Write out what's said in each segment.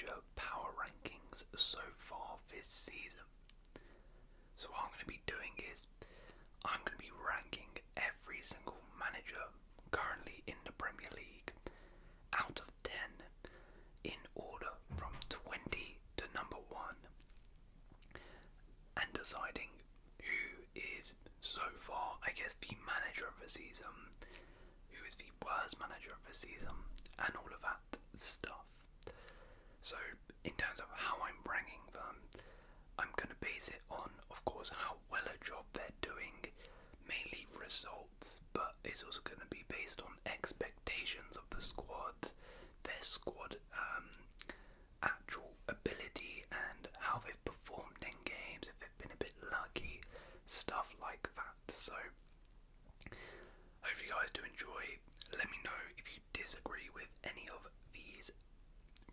manager power rankings so far this season. So what I'm going to be doing is I'm going to be ranking every single manager currently in the Premier League out of 10 in order from 20 to number 1, and deciding who is so far, I guess, the manager of the season, who is the worst manager of the season, and all of that stuff. So in terms of how I'm ranking them, I'm going to base it on, of course, how well a job they're doing, mainly results, but it's also going to be based on expectations of the squad, their squad actual ability, and how they've performed in games, if they've been a bit lucky, stuff like that. So hopefully you guys do enjoy. Let me know if you disagree with any of these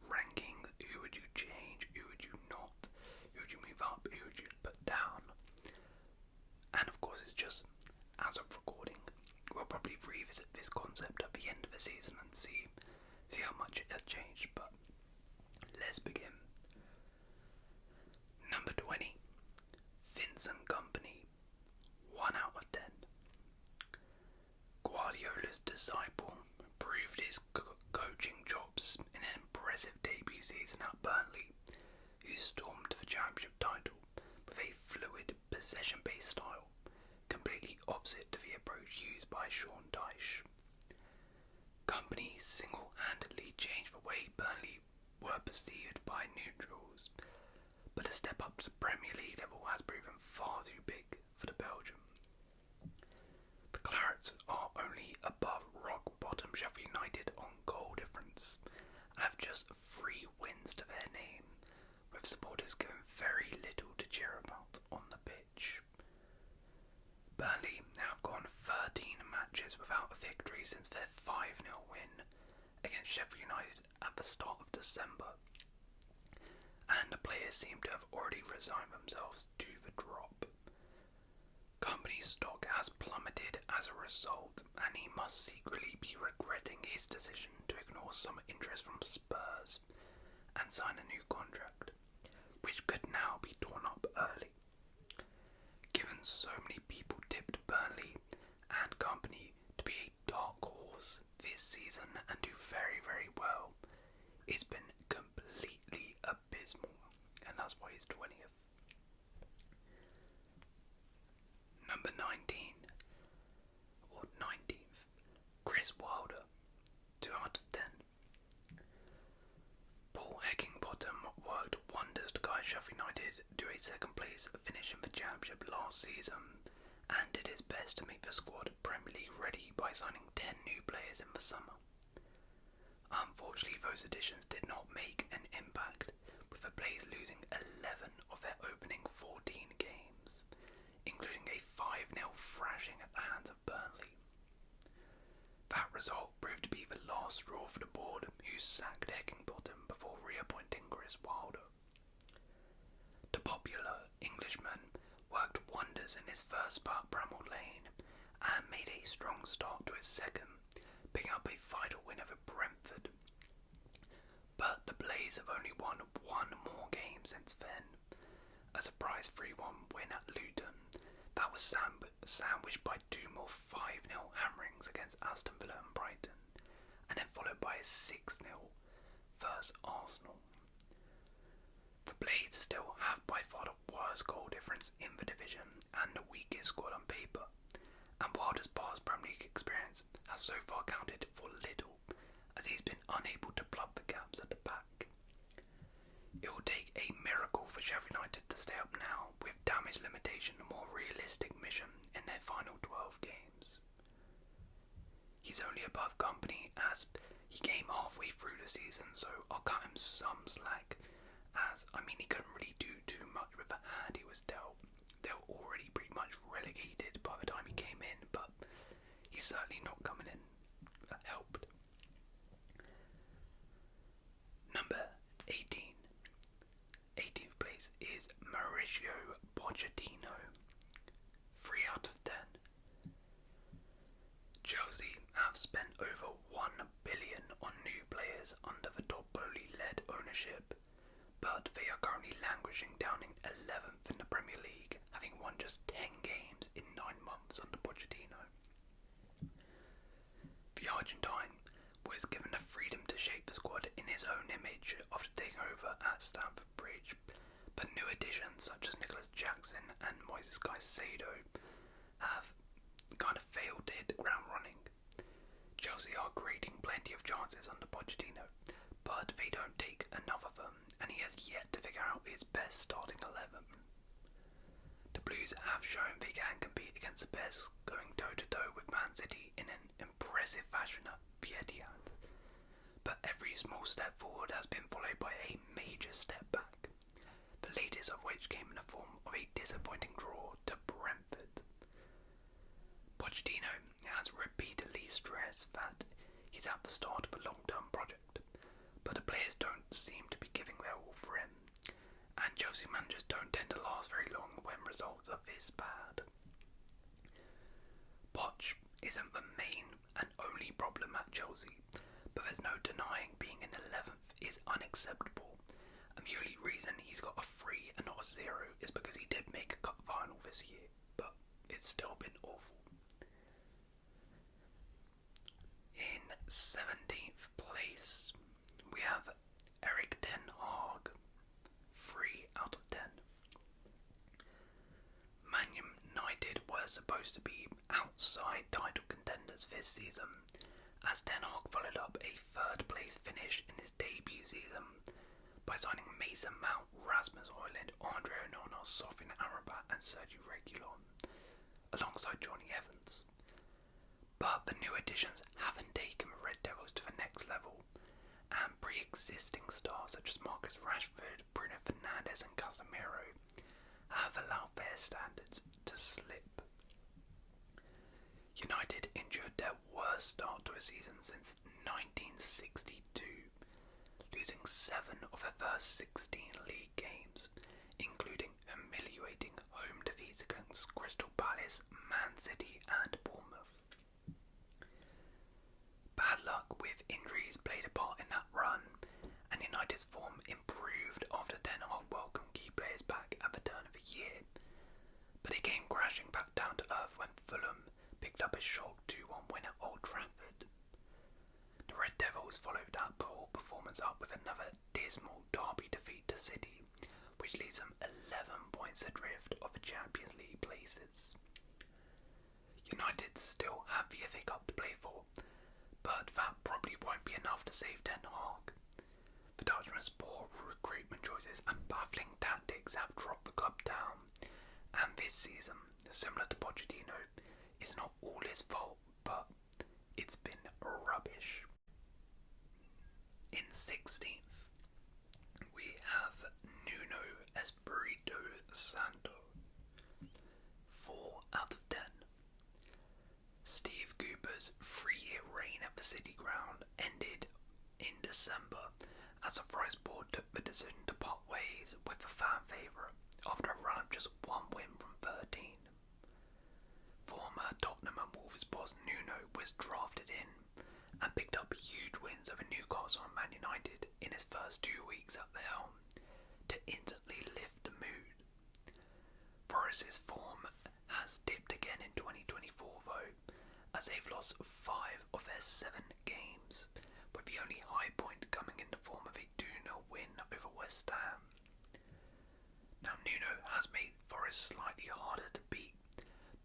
rankings. Who would you change? Who would you not? Who would you move up? Who would you put down? And of course, it's just as of recording. We'll probably revisit this concept at the end of the season and see how much it has changed. But let's begin. Number 20, Vincent Kompany, 1 out of 10. Guardiola's disciple proved his coaching chops in an impressive debut season at Burnley, who stormed the championship title with a fluid, possession-based style, completely opposite to the approach used by Sean Dyche. Kompany single-handedly changed the way Burnley were perceived by neutrals, but a step up to the Premier League level has proven far too big for the Belgian. The Clarets are only above rock-bottom Sheffield United on goal difference and have just 3 wins to their name, with supporters given very little to cheer about on the pitch. Burnley have gone 13 matches without a victory since their 5-0 win against Sheffield United at the start of December, and the players seem to have already resigned themselves to the drop. Kompany's stock has plummeted as a result, and he must secretly be regretting his decision to ignore some interest from Spurs and sign a new contract, which could now be torn up early. Given so many people tipped Burnley and Kompany to be a dark horse this season and do very, very well, it's been completely abysmal, and that's why he's 20th. Number 19, or 19th, Chris Wilder, 2 out of 10. Paul Heckingbottom worked wonders to guide Sheffield United to a second place finish in the championship last season, and did his best to make the squad Premier League ready by signing 10 new players in the summer. Unfortunately, those additions did not make an impact, with the Blaze losing 11 of their opening 14 games, including a 5-0 thrashing at the hands of Burnley. That result proved to be the last straw for the board, who sacked Heckingbottom before reappointing Chris Wilder. The popular Englishman worked wonders in his first spell at Bramall Lane and made a strong start to his second, picking up a vital win over Brentford. But the Blaze have only won 1 more game since then, a surprise 3-1 win at Luton that was sandwiched by 2 more 5-0 hammerings against Aston Villa and Brighton, and then followed by a 6-0 versus Arsenal. The Blades still have by far the worst goal difference in the division and the weakest squad on paper, and Wilder's past Premier League experience has so far counted for little, as he's been unable to plug the gaps at the back. It will take a miracle for Sheffield United to stay up now, with damage limitation a more realistic mission in their final 12 games. He's only above Kompany as he came halfway through the season, so I'll cut him some slack, as he couldn't really do too much with the hand he was dealt. They were already pretty much relegated by the time he came in, but he's certainly not coming in. That helped. Number 18. 18th place is Mauricio Pochettino, 3 out of 10. Chelsea have spent over $1 billion on new players under the Todd Bowley-led ownership, but they are currently languishing down in 11th in the Premier League, having won just 10 games in 9 months under Pochettino. The Argentine was given the freedom to shape the squad in his own image after taking over at Stamford Bridge, but new additions such as Nicholas Jackson and Moises Caicedo have kind of failed to hit the ground running. Chelsea are creating plenty of chances under Pochettino, but they don't take enough of them, and he has yet to figure out his best starting 11. The Blues have shown they can compete against the best, going toe-to-toe with Man City in an impressive fashion at the Etihad. But every small step forward has been followed by a major step back, the latest of which came in the form of a disappointing draw to Brentford. Pochettino has repeatedly stressed that he's at the start of a long-term project, but the players don't seem to be giving their all for him, and Chelsea managers don't tend to last very long when results are this bad. Poch isn't the main and only problem at Chelsea, but there's no denying being in 11th is unacceptable, and the only reason he's got a 3 and not a 0 is because he did make a cup final this year, but it's still been awful. In 17th place, we have Erik ten Hag, 3 out of 10. Man United were supposed to be outside title contenders this season, as Ten Hag followed up a 3rd place finish in his debut season by signing Mason Mount, Rasmus Højlund, Andre Onana, Sofyan Amrabat and Sergio Reguilon, alongside Johnny Evans. But the new additions haven't taken the Red Devils to the next level, and pre-existing stars such as Marcus Rashford, Bruno Fernandes and Casemiro have allowed their standards to slip. United endured their worst start to a season since 1962, losing 7 of their first 16 league games, including humiliating home defeats against Crystal Palace, Man City and Bournemouth. Bad luck with injuries played a part in that run, and United's form improved after Ten Hag welcomed key players back at the turn of the year, but it came crashing back down to earth when Fulham picked up a shock 2-1 win at Old Trafford. The Red Devils followed that poor performance up with another dismal derby defeat to City, which leaves them 11 points adrift of the Champions League places. United still have the FA Cup to play for, but that probably won't be enough to save Ten Hag. The Dutchman's poor recruitment choices and baffling tactics have dropped the club down, and this season, similar to Pochettino, is not all his fault, but it's been rubbish. In 16th, we have Nuno Espirito Santo, 4 out of 10. Steve Cooper's 3-year reign at the City ground ended in December as the Forest board took the decision to part ways with the fan favourite after a run of just 1 win from 13. Former Tottenham and Wolves boss Nuno was drafted in and picked up huge wins over Newcastle and Man United in his first 2 weeks at the helm to instantly lift the mood. Forest's form has dipped again in 2024 though, as they've lost 5 of their 7 games, with the only high point coming in the form of a 2-0 win over West Ham. Now Nuno has made Forest slightly harder to beat,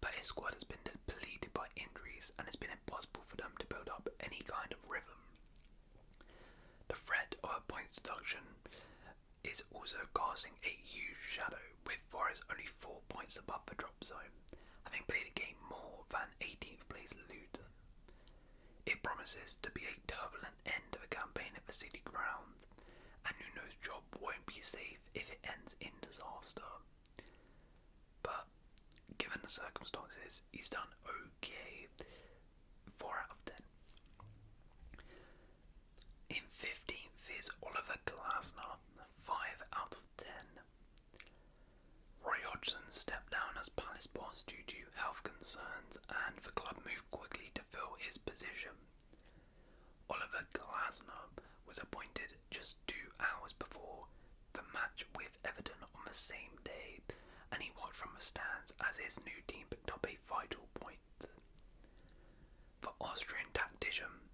but his squad has been depleted by injuries and it's been impossible for them to build up any kind of rhythm. The threat of a points deduction is also casting a huge shadow, with Forest only 4 points above the drop zone, having played a game more than 18th place Luton. It promises to be a turbulent end to the campaign at the City ground, and Nuno's job won't be safe if it ends in disaster. But given the circumstances, he's done okay. 4 out of 10. In 15th is Oliver Glasner, 5 out of 10. Roy Hodgson stepped down as Palace boss due to health concerns, and the club moved quickly to fill his position. Oliver Glasner was appointed just 2 hours before the match with Everton on the same day, and he watched from the stands as his new team picked up a vital point. The Austrian tactician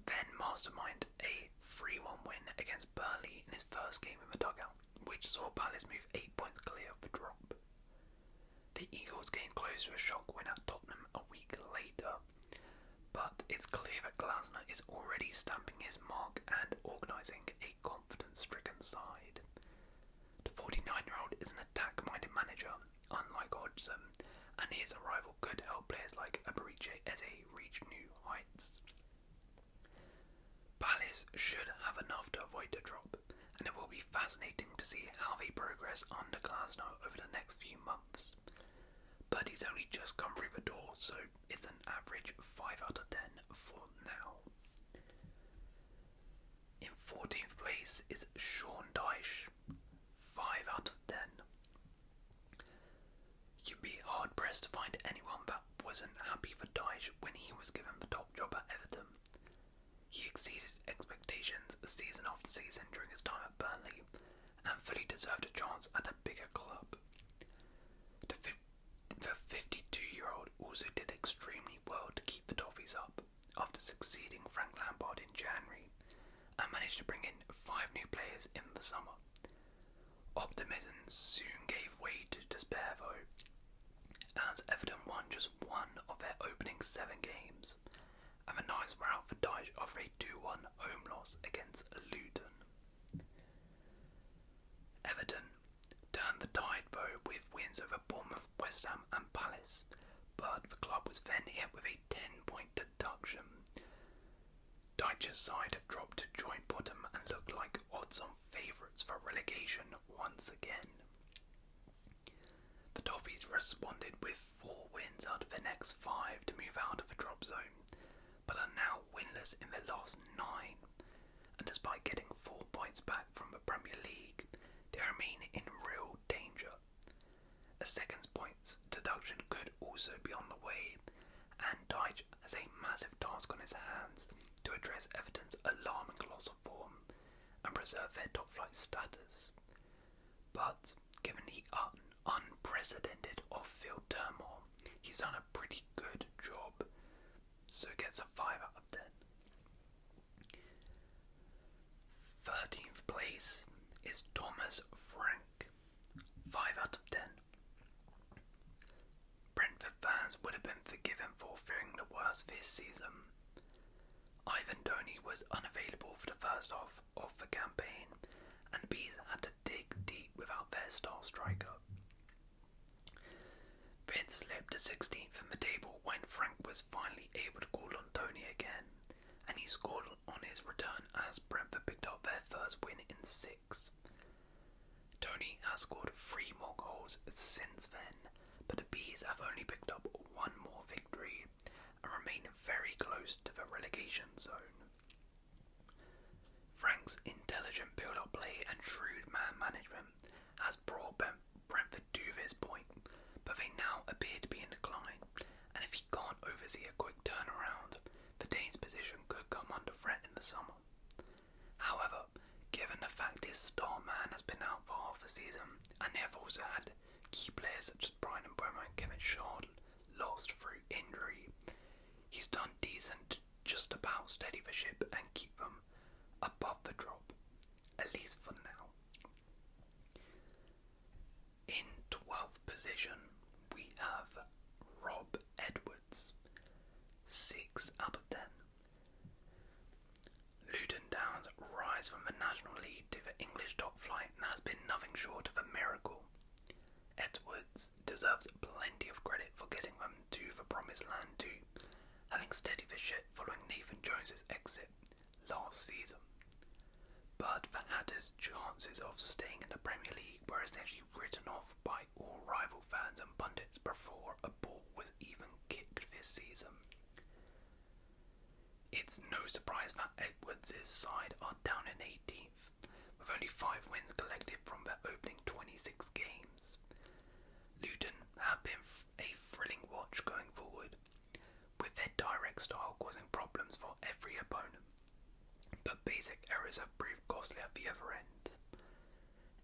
then masterminded a 3-1 win against Burnley in his first game in the dugout, which saw Palace move 8 points clear of the drop. The Eagles came close to a shock win at Tottenham a week later, but it's clear that Glasner is already stamping his mark and organising a confidence-stricken side. The 49-year-old is an attack-minded manager, unlike Hodgson, and his arrival could help players like Abarice Eze reach new heights. Palace should have enough to avoid the drop, and it will be fascinating to see how they progress under Glasner over the next few months. But he's only just come through the door, so it's an average 5 out of 10 for now. In 14th place is Sean Dyche, 5 out of 10. You'd be hard pressed to find anyone that wasn't happy for Dyche when he was given the top job at Everton. He exceeded expectations season after season during his time at Burnley and fully deserved a chance at a bigger club. The 52-year-old also did extremely well to keep the Toffees up after succeeding Frank Lampard in January and managed to bring in 5 new players in the summer. Optimism soon gave way to despair though, as Everton won just one of their opening 7 games, and the Knights were out for Dyche after a 2-1 home loss against Luton. Everton turned the tide though with wins over Bournemouth, West Ham and Palace, but the club was then hit with a 10-point deduction. Dyche's side had dropped to joint bottom and looked like odds-on favourites for relegation once again. The Toffees responded with 4 wins out of their next 5 to move out of the drop zone, but are now winless in their last 9, and despite getting 4 points back from the Premier League, they remain in real danger. A second points deduction could also be on the way, and Dyche has a massive task on his hands to address Everton's alarming loss of form and preserve their top-flight status. But given the unprecedented off-field turmoil, he's done a pretty good job, so gets a 5 out of 10. 13th place is Thomas Frank, 5 out of 10. Brentford fans would have been forgiven for fearing the worst this season. Ivan Toney was unavailable for the first half of the campaign, and the Bees had to dig deep without their star striker. They had slipped to 16th in the table when Frank was finally able to call on Toney again, and he scored on his return as Brentford picked up their first win in 6. Toney has scored 3 more goals since then, but the Bees have only picked up 1 more victory and remain very close to the relegation zone. Frank's intelligent build-up play and shrewd man management has brought Brentford to this point, but they now appear to be in decline, and if he can't oversee a quick turnaround, the Danes' position could come under threat in the summer. However, given the fact his star man has been out for half the season, and they have also had key players such as Brian Mbeumo and Kevin Shaw lost through injury, he's done decent to just about steady the ship and keep them above the drop, at least for now. In 12th position, we have Rob Edwards, 6 out of 10. Luton Town's rise from the National League to the English top flight has been nothing short of a miracle. Edwards deserves plenty of credit for getting them to the promised land too, having steadied the ship following Nathan Jones's exit last season. But the Hatters' chances of staying in the Premier League were essentially written off by all rival fans and pundits before a ball was even kicked this season. It's no surprise that Edwards' side are down in 18th, with only 5 wins collected from their opening 26 games. Luton have been a thrilling watch going forward, with their direct style causing problems for every opponent, but basic errors have proved costly at the other end.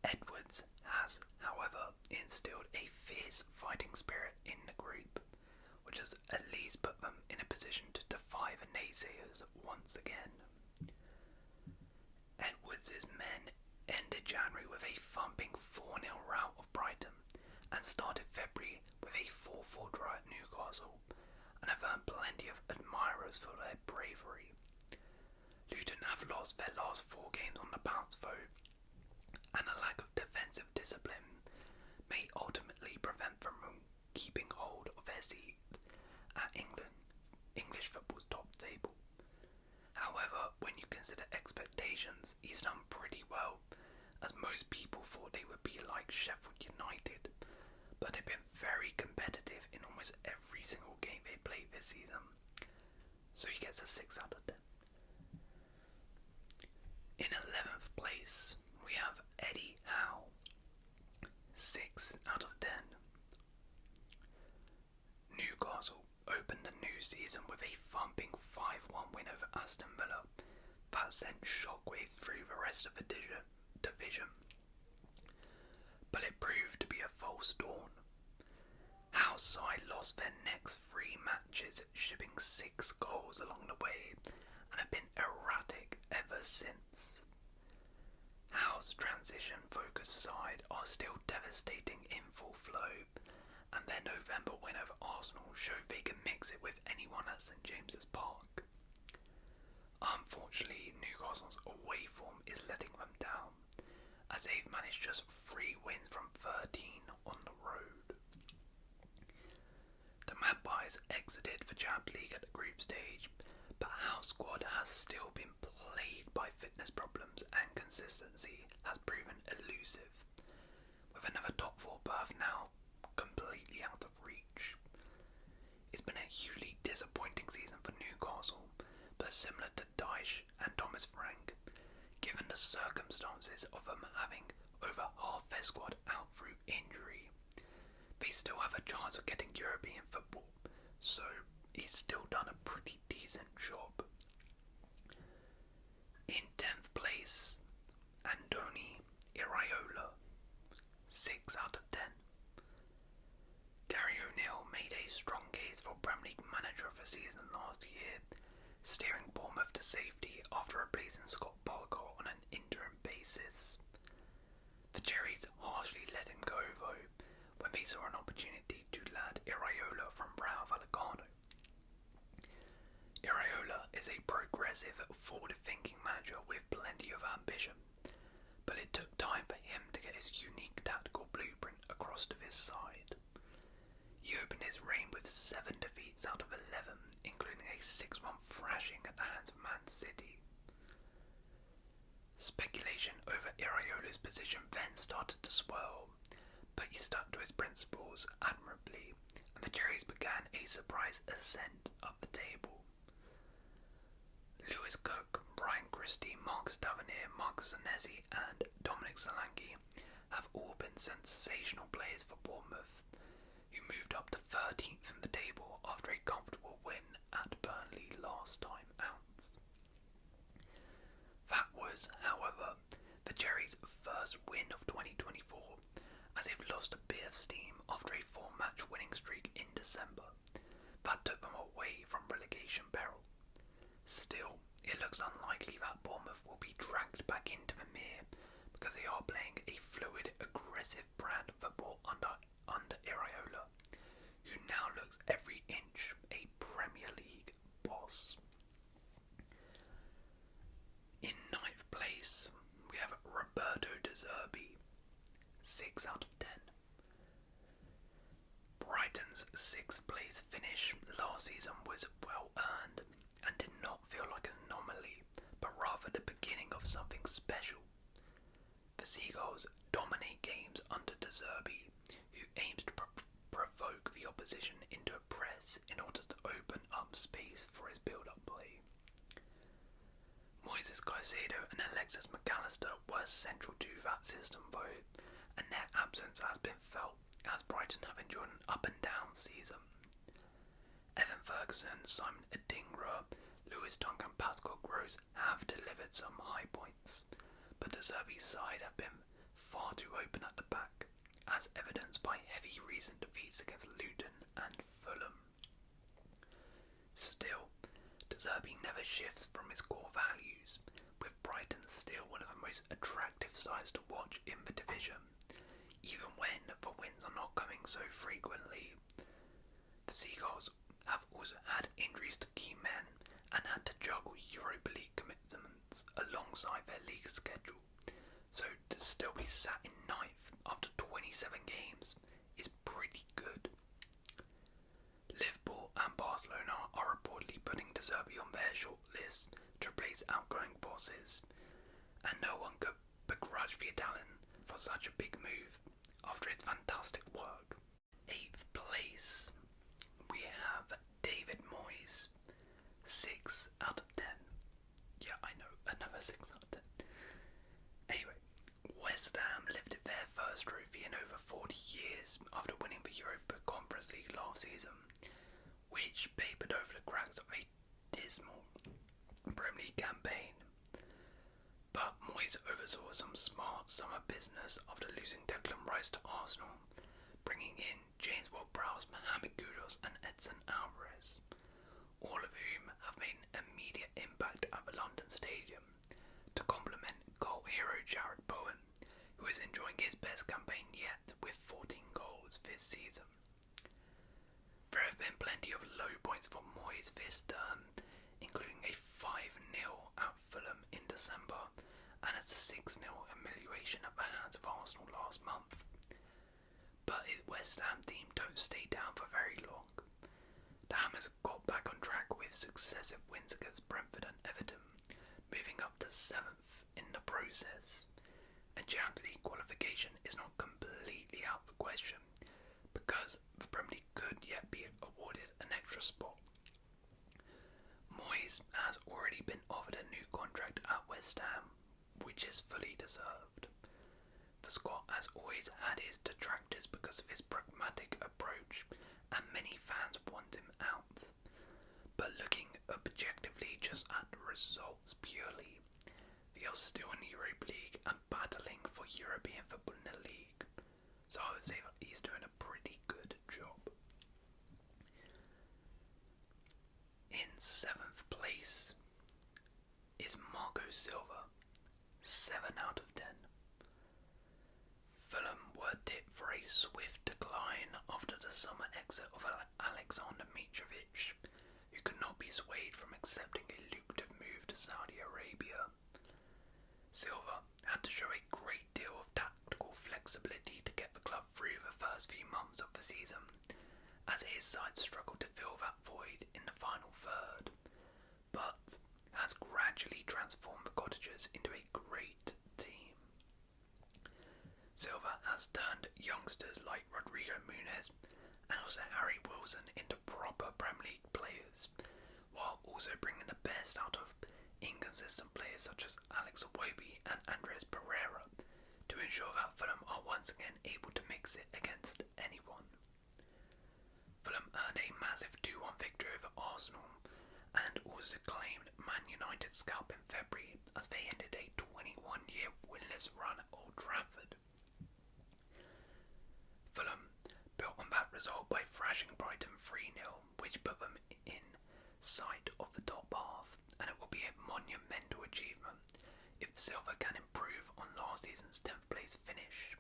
Edwards has, however, instilled a fierce fighting spirit in the group, which has at least put them in a position to defy the naysayers once again. Edwards' men ended January with a thumping 4-0 rout of Brighton and started February with a 4-4 draw at Newcastle, and have earned plenty of admirers for their bravery. Luton have lost their last 4 games on the bounce though, and a lack of defensive discipline may ultimately prevent them from keeping hold of their seat at English football's top table. However, when you consider expectations, he's done pretty well, as most people thought they would be like Sheffield United, but they've been very competitive in almost every single game they played this season, so he gets a 6 out of 10. In 11th place, we have Eddie Howe, 6 out of 10. Newcastle opened the new season with a thumping 5-1 win over Aston Villa that sent shockwaves through the rest of the division. But it proved to be a false dawn. Howe's side lost their next 3 matches, shipping 6 goals along the way, and have been erratic ever since. Howe's transition-focused side are still devastating in full flow, and their November win over Arsenal showed they can mix it with anyone at St James's Park. Unfortunately, Newcastle's away form is letting them down, as they've managed just 3 wins from 13 on the road. The Magpies exited the Champions League at the group stage, but Howe's squad has still been plagued by fitness problems, and consistency has proven elusive, with another top 4 berth now completely out of reach. It's been a hugely disappointing season for Newcastle, but similar to Dyche and Thomas Frank, given the circumstances of them having over half their squad out through injury, they still have a chance of getting European football, so he's still done a pretty decent job. In 10th place, Andoni Iraola, 6 out of 10. Gary O'Neill made a strong case for Premier League Manager of the season last year, steering Bournemouth to safety after replacing Scott Parker on an interim basis. The Cherries harshly let him go though, when they saw an opportunity to land Iraola from Rayo Vallecano. Iraola is a progressive, forward-thinking manager with plenty of ambition, but it took time for him to get his unique tactical blueprint across to his side. He opened his reign with 7 defeats out of 11, including a 6-1 thrashing at the hands of Man City. Speculation over Iraola's position then started to swirl, but he stuck to his principles admirably, and the Cherries began a surprise ascent up the table. Lewis Cook, Brian Christie, Mark Tavernier, Mark Zanesi and Dominic Solanke have all been sensational players for Bournemouth, who moved up to 13th in the table after a comfortable win at Burnley last time out. That was, however, the Cherries' first win of 2024, as they've lost a bit of steam after a 4-match winning streak in December. That took them away from relegation peril. Still, it looks unlikely that Bournemouth will be dragged back into the mere, because they are playing a fluid, aggressive brand of football under Iraola, who now looks every inch a Premier League boss. In 9th place, we have Roberto De Zerbi, 6 out of 10. Brighton's 6th place finish last season was well earned and did not feel like an anomaly, but rather the beginning of something special. The Seagulls dominate games under De Zerbi, who aims to provoke the opposition into a press in order to open up space for his build-up play. Moises Caicedo and Alexis McAllister were central to that system though, and their absence has been felt as Brighton have endured an up-and-down season. Evan Ferguson, Simon Adingra, Lewis Dunk and Pascal Gross have delivered some high points, but De Zerbi's side have been far too open at the back, as evidenced by heavy recent defeats against Luton and Fulham. Still, De Zerbi never shifts from his core values, with Brighton still one of the most attractive sides to watch in the division, even when the wins are not coming so frequently. The Seagulls have also had injuries to key men and had to juggle Europa League commitments alongside their league schedule, so to still be sat in ninth after 27 games is pretty good. Liverpool and Barcelona are reportedly putting De Zerbi on their shortlist to replace outgoing bosses, and no one could begrudge the Italian for such a big move after his fantastic work. 8th place, we have David Moyes, 6 out of 10. Yeah, I know, another 6 out of 10. Anyway, West Ham lifted their first trophy in over 40 years after winning the Europa Conference League last season, which papered over the cracks of a dismal Premier League campaign. But Moyes oversaw some smart summer business after losing Declan Rice to Arsenal, bringing in James Ward-Prowse, Mohamed Kudus and Edson Alvarez, all of whom have made an immediate impact at the London Stadium, to complement goal hero Jarrod Bowen, who is enjoying his best campaign yet with 14 goals this season. There have been plenty of low points for Moyes this term, including a 5-0 at Fulham in December and a 6-0 humiliation at the hands of Arsenal last month. But his West Ham team don't stay down for very long. The Hammers got back on track with successive wins against Brentford and Everton, moving up to 7th in the process. And Champions League qualification is not completely out of the question, because the Premier League could yet be awarded an extra spot. Moyes has already been offered a new contract at West Ham, which is fully deserved. The Scot has always had his detractors because of his pragmatic approach, and many fans want him out. But looking objectively just at the results purely, they are still in the Europa League and battling for European football in the league, so I would say that he's doing a pretty good job. In 7th place is Marco Silva, 7 out of 10. Fulham were tipped for a swift decline after the summer exit of Alexander Mitrovic, who could not be swayed from accepting a lucrative move to Saudi Arabia. Silva had to show a great deal of tactical flexibility to get the club through the first few months of the season, as his side struggled to fill that void in the final third, but has gradually transformed the Cottagers into a great team. Silva has turned youngsters like Rodrigo Muniz and also Harry Wilson into proper Premier League players, while also bringing the best out of inconsistent players such as Alex Iwobi and Andres Pereira to ensure that Fulham are once again able to mix it against anyone. Fulham earned a massive 2-1 victory over Arsenal and also claimed Man United's scalp in February as they ended a 21-year winless run at Old Trafford. Fulham built on that result by thrashing Brighton 3-0, which put them in sight of the top half, and it will be a monumental achievement if Silva can improve on last season's 10th place finish,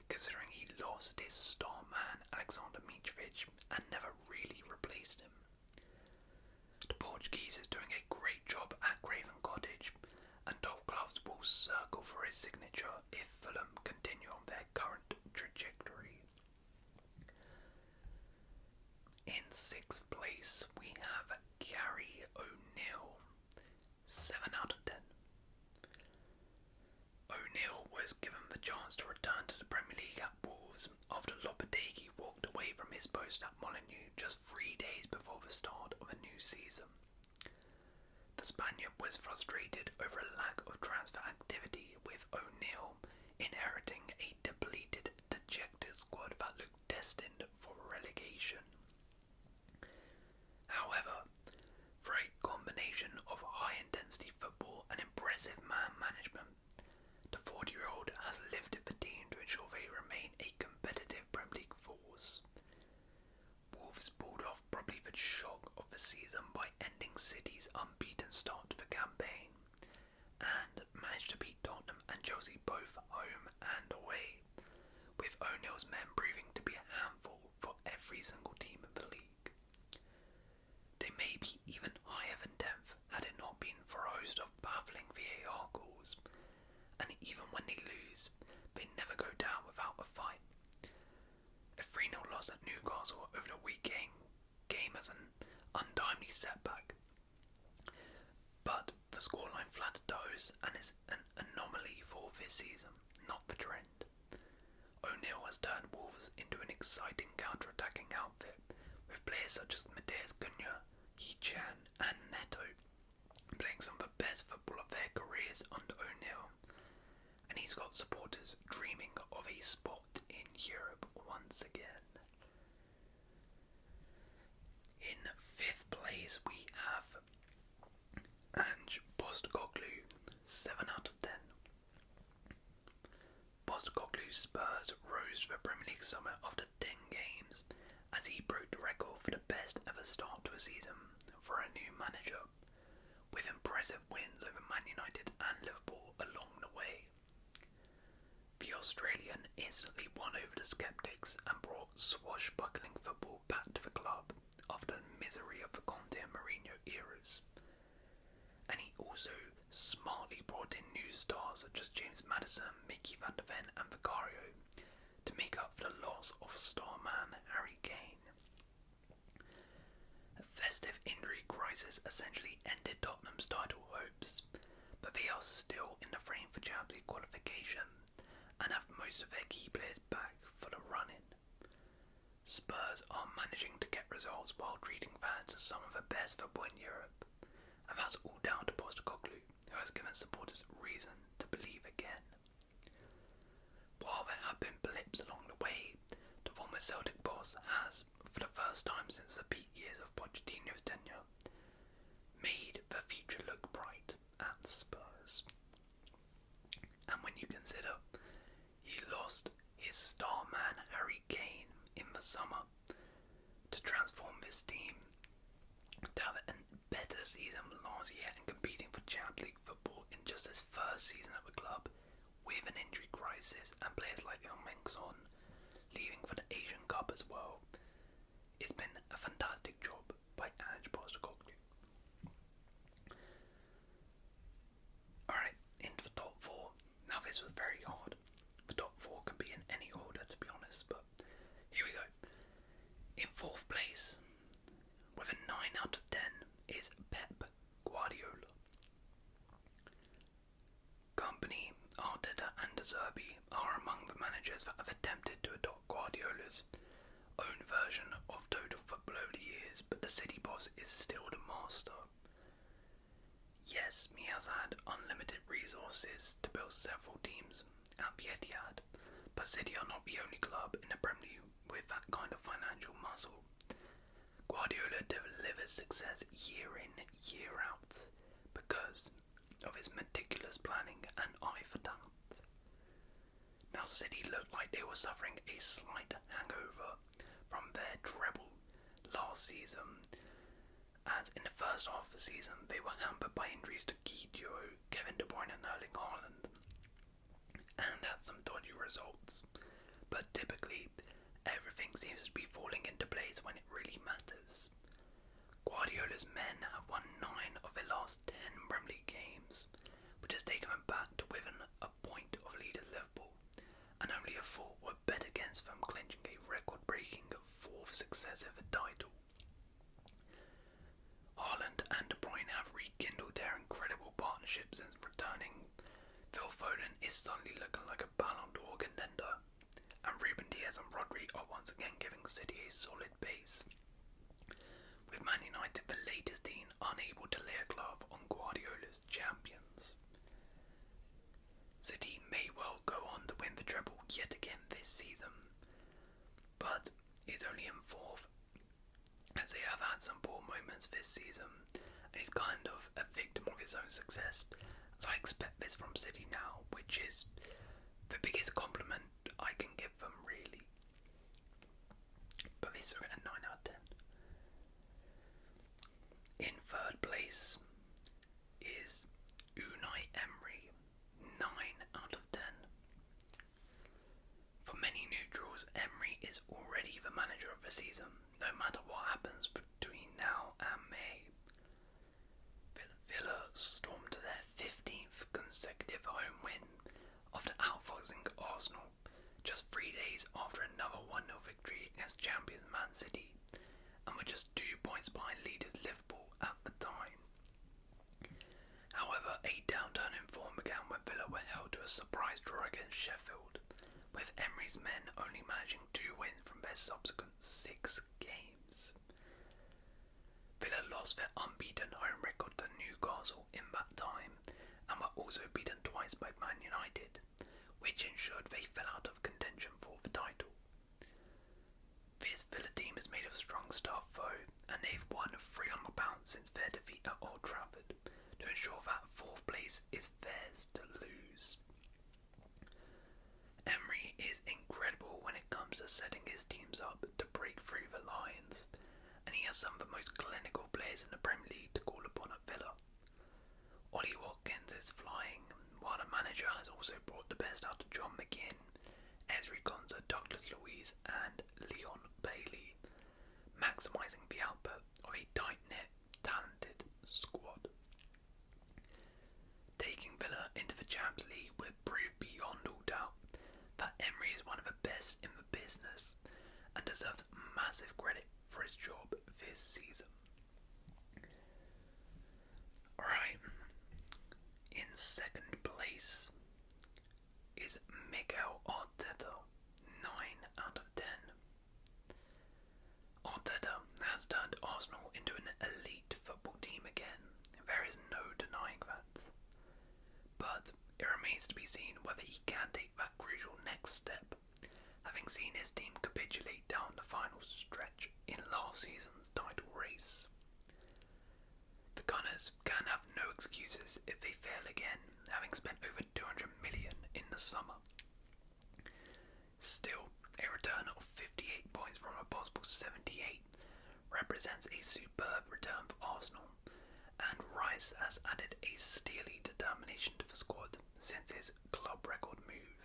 considering he lost his star man Alexander Mitrovic and never really replaced him. The Portuguese is doing a great job at Craven Cottage, and top clubs will circle for his signature if Fulham continue on their current trajectory. In 6th place, we have Gary O'Neill, 7 out of 10. O'Neill was given the chance to return to the Premier League at Wolves after Lopetegui walked away from his post at Molineux just 3 days before the start of a new season. The Spaniard was frustrated over a lack of transfer activity, with O'Neill inheriting a depleted, dejected squad that looked destined for relegation. However, for a combination of high-intensity football and impressive man management, the 40-year-old has lifted the team Chelsea both home and away, with O'Neill's men proving to be a handful for every single team in the league. They may be even higher than 10th had it not been for a host of baffling VAR calls, and even when they lose, they never go down without a fight. A 3-0 loss at Newcastle over the weekend came as an untimely setback, but the scoreline flattered the hosts and is an anomaly for this season, not the trend. O'Neill has turned Wolves into an exciting counter-attacking outfit, with players such as Matheus Cunha, Hee-Chan and Neto playing some of the best football of their careers under O'Neill, and he's got supporters dreaming of a spot in Europe once again. In 5th place we have Ange Postecoglou, 7 out of 10. Postecoglou's Spurs rose to the Premier League summit after 10 games as he broke the record for the best ever start to a season for a new manager, with impressive wins over Man United and Liverpool along the way. The Australian instantly won over the sceptics and brought swashbuckling football back to the club after the misery of the Conte and Mourinho eras. And he also smartly brought in new stars such as James Maddison, Mickey van der Ven and Vicario to make up for the loss of star man Harry Kane. A festive injury crisis essentially ended Tottenham's title hopes, but they are still in the frame for Champions League qualification and have most of their key players back for the run-in. Spurs are managing to get results while treating fans to some of the best football in Europe, and that's all down to Postecoglou, who has given supporters reason to believe again. While there have been blips along the way, the former Celtic boss has, for the first time since the peak years of Pochettino's tenure, made the future look bright at Spurs. And when you consider he lost his star man Harry Kane in the summer to transform this team to have a better season than last year and competing for Champions League football in just his first season at the club with an injury crisis and players like Heung-min Son leaving for the Asian Cup as well, it's been a fantastic job by Ange Postecoglou. Alright, into the top 4. Now this was very hard. The top 4 can be in any order to be honest, but here we go. In 4th place, with a 9 out of 10, is Pep Guardiola. Company, Arteta and De Zerbi are among the managers that have attempted to adopt Guardiola's own version of total football over the years, but the City boss is still the master. Yes, he has had unlimited resources to build several teams at the Etihad, but City are not the only club in the Premier League with that kind of financial muscle. Guardiola delivers success year in, year out because of his meticulous planning and eye for talent. Now City looked like they were suffering a slight hangover from their treble last season, as in the first half of the season they were hampered by injuries to key duo Kevin De Bruyne and Erling Haaland and had some dodgy results, but typically everything seems to be falling into place when it really matters. Guardiola's men have won 9 of their last 10 Premier League games, which has taken them back to within a point of leader Liverpool, and only a 4 were bet against them, clinching a record-breaking 4th successive title. Haaland and De Bruyne have rekindled their incredible partnership since returning. Phil Foden is suddenly looking like a Ballon d'Or contender, and Ruben Dias and Rodri are once again giving City a solid base, with Man United the latest team unable to lay a glove on Guardiola's champions. City may well go on to win the treble yet again this season, but is only in 4th, as they have had some poor moments this season, and he's kind of a victim of his own success, as I expect this from City now, which is the biggest compliment I can give them really. But these are a 9 out of 10. In 3rd place is Unai Emery, 9 out of 10. 3 days after another 1-0 victory against champions Man City, and were just 2 points behind leaders Liverpool at the time. However, a downturn in form began when Villa were held to a surprise draw against Sheffield, with Emery's men only managing 2 wins from their subsequent 6 games. Villa lost their unbeaten home record to Newcastle in that time, and were also beaten twice by Man United, which ensured they fell out of contention for the title. This Villa team is made of strong stuff though, and they've won £300 since their defeat at Old Trafford, to ensure that 4th place is theirs to lose. Emery is incredible when it comes to setting his teams up to break through the lines, and he has some of the most clinical players in the Premier League to call upon at Villa. Ollie Watkins is flying, while the manager has also brought the best out of John McGinn, Ezri Konsa, Douglas Luiz and Leon Bailey, maximising the output of a tight-knit, talented squad. Taking Villa into the Champions League would prove beyond all doubt that Emery is one of the best in the business and deserves massive credit for his job this season. Alright, in second place is Mikel Arteta, 9 out of 10. Arteta has turned Arsenal into an elite football team again, there is no denying that. But it remains to be seen whether he can take that crucial next step, having seen his team capitulate down the final stretch in last season's title race. The Gunners can have no excuses if they fail again, having spent over 200 million in the summer. Still, a return of 58 points from a possible 78 represents a superb return for Arsenal, and Rice has added a steely determination to the squad since his club record move.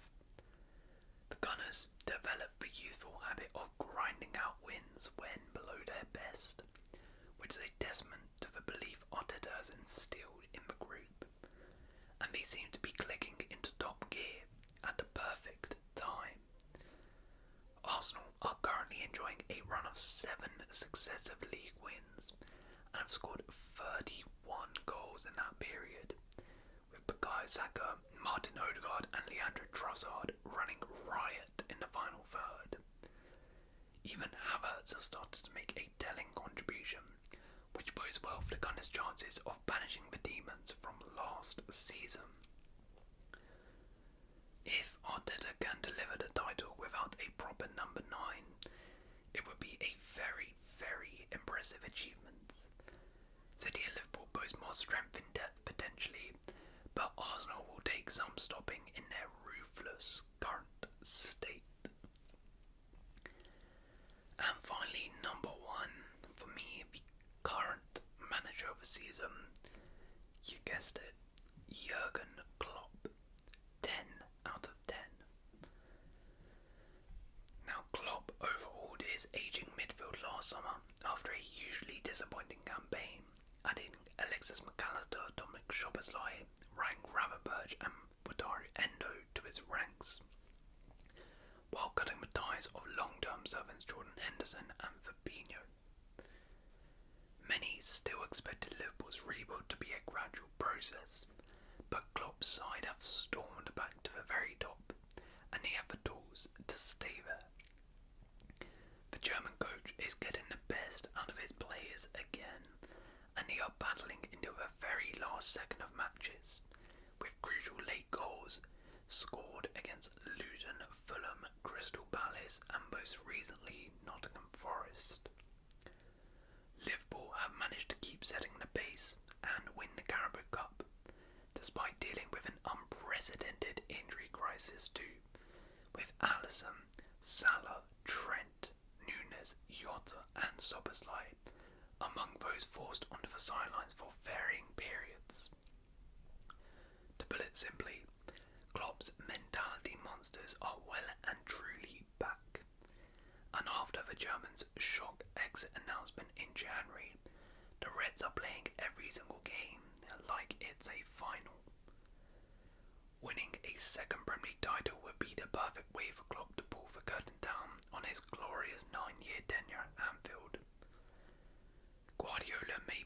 The Gunners developed the youthful habit of grinding out wins when below their best, which is a testament to the belief Arteta has instilled in the group, and they seem to be clicking into top gear at the perfect time. Arsenal are currently enjoying a run of 7 successive league wins and have scored 31 goals in that period, with Bukayo Saka, Martin Odegaard and Leandro Trossard running riot in the final third. Even Havertz has started to make a telling contribution, which bodes well for the Gunners' chances of banishing the demons from last season. If Arteta can deliver the title without a proper number 9, it would be a very, very impressive achievement. City and Liverpool boast more strength in depth potentially, but Arsenal will take some stopping in their ruthless current state. And finally, number 1, for me, the current manager of the season, you guessed it, Jurgen Klopp, 10 out of 10. Now, Klopp overhauled his ageing midfield last summer after a hugely disappointing campaign, adding Alexis McAllister, Dominic Szoboszlai, Ryan Gravenberch and Wataru Endo to his ranks, while cutting the ties of long-term servants Jordan Henderson and Fabinho. Many still expected Liverpool's rebuild to be a gradual process, but Klopp's side have stormed back to the very top, and they have the tools to stay there. The German coach is getting the best out of his players again, and they are battling into the very last second of matches, with crucial late goals scored against Luton, Fulham, Crystal Palace and most recently Nottingham Forest. Liverpool have managed to keep setting the pace and win the Carabao Cup, despite dealing with an unprecedented injury crisis too, with Alisson, Salah, Trent, Nunes, Jota and Szoboszlai among those forced onto the sidelines for varying periods. To put it simply, Klopp's mentality monsters are well and truly back, and after the Germans' shock exit announcement in January, the Reds are playing every single game like it's a final. Winning a second Premier League title would be the perfect way for Klopp to pull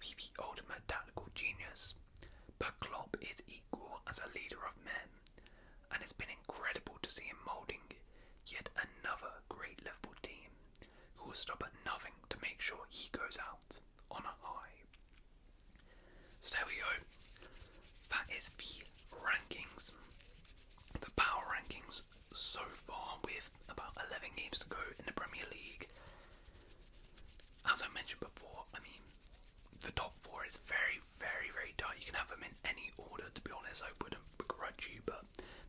maybe the ultimate tactical genius, but Klopp is equal as a leader of men, and it's been incredible to see him moulding yet another great Liverpool team who will stop at nothing to make sure he goes out on a high. So there we go. That is the rankings, the power rankings so far, with about 11 games to go in the Premier League. As I mentioned before, I mean, the top four is very, very, very tight. You can have them in any order, to be honest. I wouldn't begrudge you, but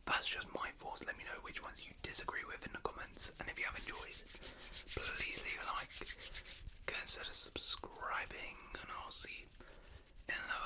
that's just my thoughts. Let me know which ones you disagree with in the comments, and if you have enjoyed, please leave a like, consider subscribing, and I'll see you in the